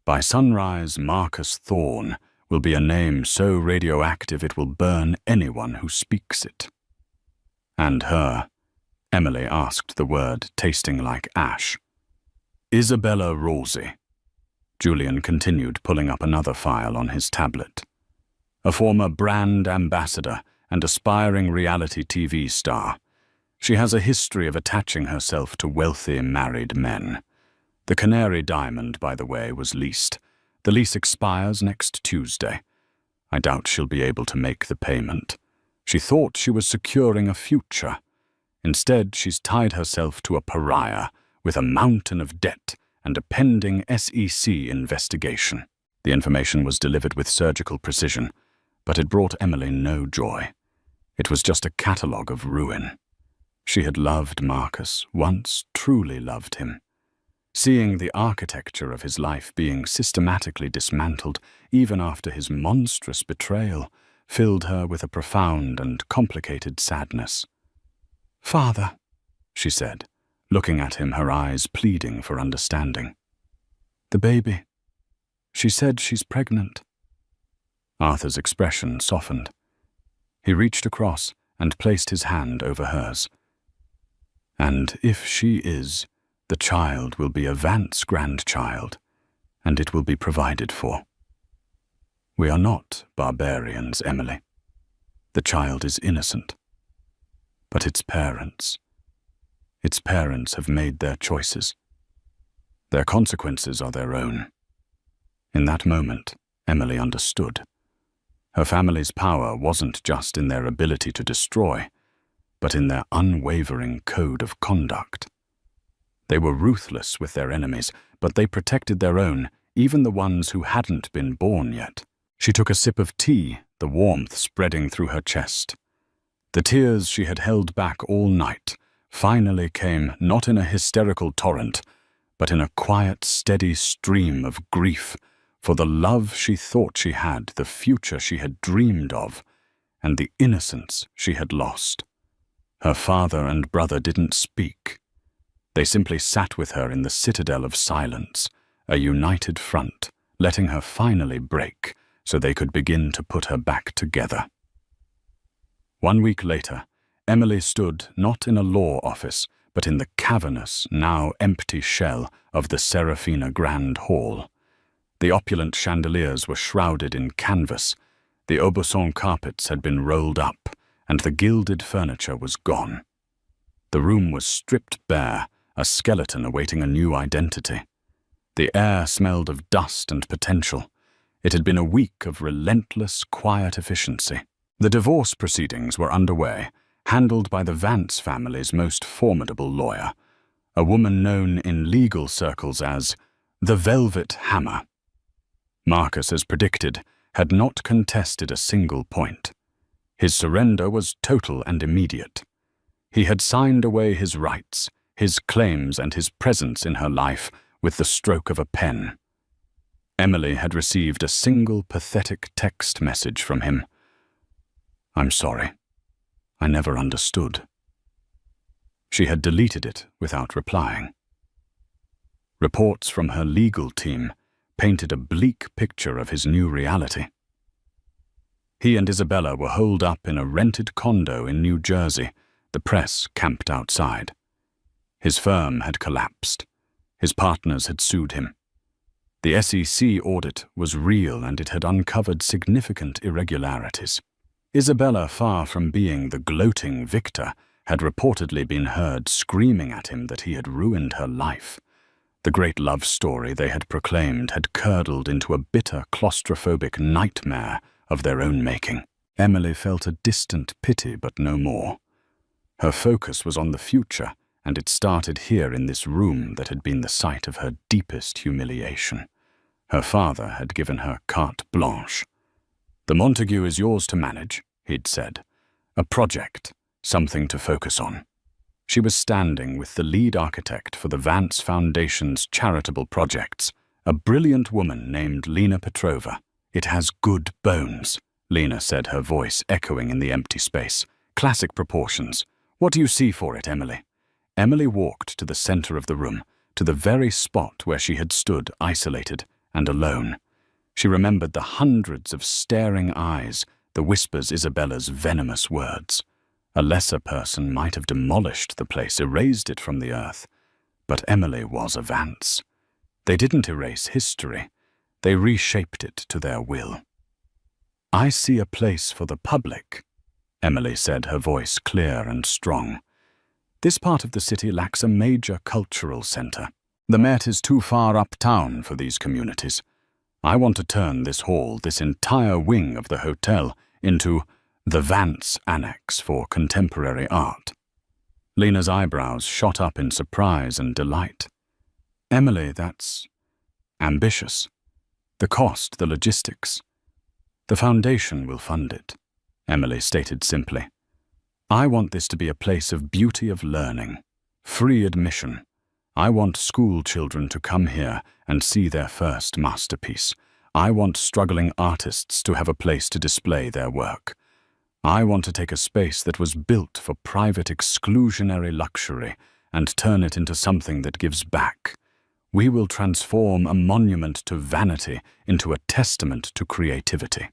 By sunrise, Marcus Thorne will be a name so radioactive it will burn anyone who speaks it. And her, Emily asked the word tasting like ash. Isabella Rosie. Julian continued pulling up another file on his tablet. A former brand ambassador and aspiring reality TV star. She has a history of attaching herself to wealthy married men. The Canary Diamond, by the way, was leased. The lease expires next Tuesday. I doubt she'll be able to make the payment. She thought she was securing a future. Instead, she's tied herself to a pariah with a mountain of debt and a pending SEC investigation. The information was delivered with surgical precision, but it brought Emily no joy. It was just a catalogue of ruin. She had loved Marcus, once truly loved him. Seeing the architecture of his life being systematically dismantled, even after his monstrous betrayal, filled her with a profound and complicated sadness. "Father," she said, looking at him, her eyes pleading for understanding. "The baby. She said she's pregnant." Arthur's expression softened. He reached across and placed his hand over hers. "And if she is, the child will be a Vance grandchild, and it will be provided for. We are not barbarians, Emily. The child is innocent. But its parents have made their choices. Their consequences are their own." In that moment, Emily understood. Her family's power wasn't just in their ability to destroy, but in their unwavering code of conduct. They were ruthless with their enemies, but they protected their own, even the ones who hadn't been born yet. She took a sip of tea, the warmth spreading through her chest. The tears she had held back all night finally came not in a hysterical torrent, but in a quiet, steady stream of grief for the love she thought she had, the future she had dreamed of, and the innocence she had lost. Her father and brother didn't speak. They simply sat with her in the citadel of silence, a united front, letting her finally break so they could begin to put her back together. 1 week later, Emily stood not in a law office, but in the cavernous, now empty shell of the Serafina Grand Hall. The opulent chandeliers were shrouded in canvas, the Aubusson carpets had been rolled up, and the gilded furniture was gone. The room was stripped bare, a skeleton awaiting a new identity. The air smelled of dust and potential. It had been a week of relentless, quiet efficiency. The divorce proceedings were underway, handled by the Vance family's most formidable lawyer, a woman known in legal circles as the Velvet Hammer. Marcus, as predicted, had not contested a single point. His surrender was total and immediate. He had signed away his rights, his claims, and his presence in her life with the stroke of a pen. Emily had received a single pathetic text message from him. "I'm sorry. I never understood." She had deleted it without replying. Reports from her legal team painted a bleak picture of his new reality. He and Isabella were holed up in a rented condo in New Jersey, the press camped outside. His firm had collapsed. His partners had sued him. The SEC audit was real, and it had uncovered significant irregularities. Isabella, far from being the gloating victor, had reportedly been heard screaming at him that he had ruined her life. The great love story they had proclaimed had curdled into a bitter, claustrophobic nightmare of their own making. Emily felt a distant pity, but no more. Her focus was on the future, and it started here in this room that had been the site of her deepest humiliation. Her father had given her carte blanche. "The Montague is yours to manage," he'd said. "A project, something to focus on." She was standing with the lead architect for the Vance Foundation's charitable projects, a brilliant woman named Lena Petrova. "It has good bones," Lena said, her voice echoing in the empty space. "Classic proportions. What do you see for it, Emily?" Emily walked to the center of the room, to the very spot where she had stood isolated and alone. She remembered the hundreds of staring eyes, the whispers Isabella's venomous words. A lesser person might have demolished the place, erased it from the earth. But Emily was a Vance. They didn't erase history. They reshaped it to their will. "I see a place for the public," Emily said, her voice clear and strong. "This part of the city lacks a major cultural center. The Met is too far uptown for these communities. I want to turn this hall, this entire wing of the hotel, into the Vance Annex for contemporary art." Lena's eyebrows shot up in surprise and delight. "Emily, that's ambitious. The cost, the logistics. The foundation will fund it," Emily stated simply. "I want this to be a place of beauty, of learning, free admission. I want school children to come here and see their first masterpiece. I want struggling artists to have a place to display their work. I want to take a space that was built for private exclusionary luxury and turn it into something that gives back. We will transform a monument to vanity into a testament to creativity."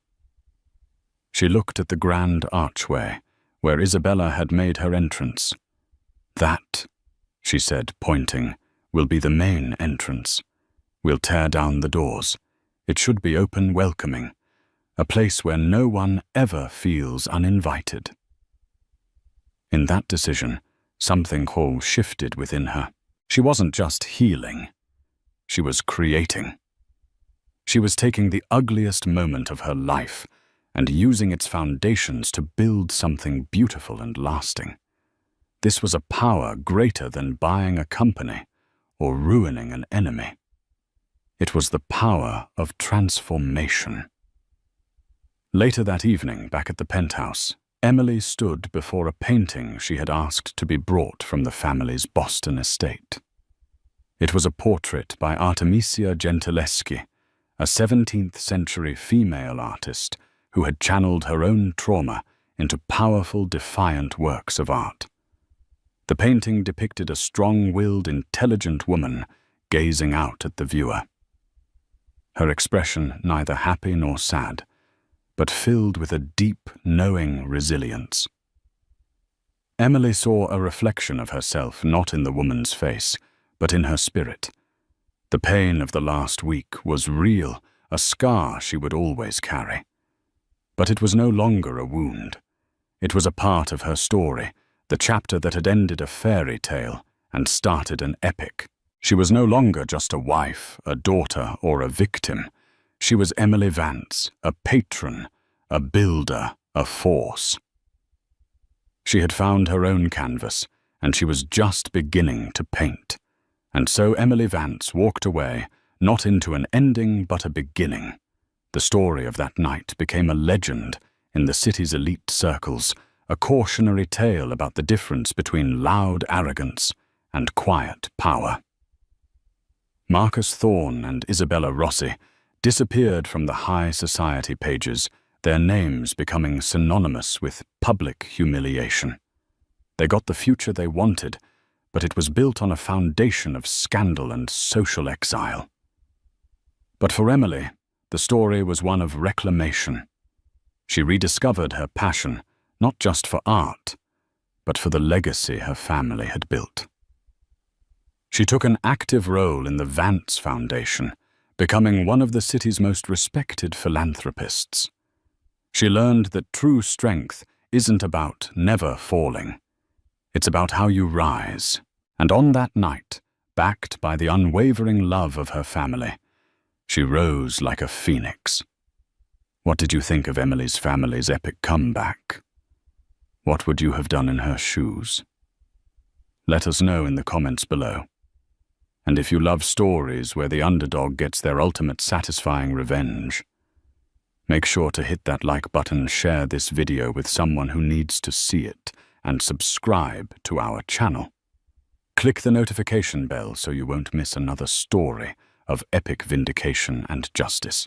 She looked at the grand archway, where Isabella had made her entrance. "That," she said, pointing, "will be the main entrance. We'll tear down the doors. It should be open, welcoming. A place where no one ever feels uninvited." In that decision, something whole shifted within her. She wasn't just healing. She was creating. She was taking the ugliest moment of her life and using its foundations to build something beautiful and lasting. This was a power greater than buying a company or ruining an enemy. It was the power of transformation. Later that evening, back at the penthouse, Emily stood before a painting she had asked to be brought from the family's Boston estate. It was a portrait by Artemisia Gentileschi, a 17th-century female artist who had channeled her own trauma into powerful, defiant works of art. The painting depicted a strong-willed, intelligent woman gazing out at the viewer. Her expression neither happy nor sad, but filled with a deep, knowing resilience. Emily saw a reflection of herself not in the woman's face, but in her spirit. The pain of the last week was real, a scar she would always carry. But it was no longer a wound. It was a part of her story, the chapter that had ended a fairy tale and started an epic. She was no longer just a wife, a daughter, or a victim. She was Emily Vance, a patron, a builder, a force. She had found her own canvas, and she was just beginning to paint. And so Emily Vance walked away, not into an ending but a beginning. The story of that night became a legend in the city's elite circles, a cautionary tale about the difference between loud arrogance and quiet power. Marcus Thorne and Isabella Rossi disappeared from the high society pages, their names becoming synonymous with public humiliation. They got the future they wanted, but it was built on a foundation of scandal and social exile. But for Emily, the story was one of reclamation. She rediscovered her passion, not just for art, but for the legacy her family had built. She took an active role in the Vance Foundation, becoming one of the city's most respected philanthropists. She learned that true strength isn't about never falling. It's about how you rise. And on that night, backed by the unwavering love of her family, she rose like a phoenix. What did you think of Emily's family's epic comeback? What would you have done in her shoes? Let us know in the comments below. And if you love stories where the underdog gets their ultimate satisfying revenge, make sure to hit that like button, share this video with someone who needs to see it, and subscribe to our channel. Click the notification bell so you won't miss another story of epic vindication and justice.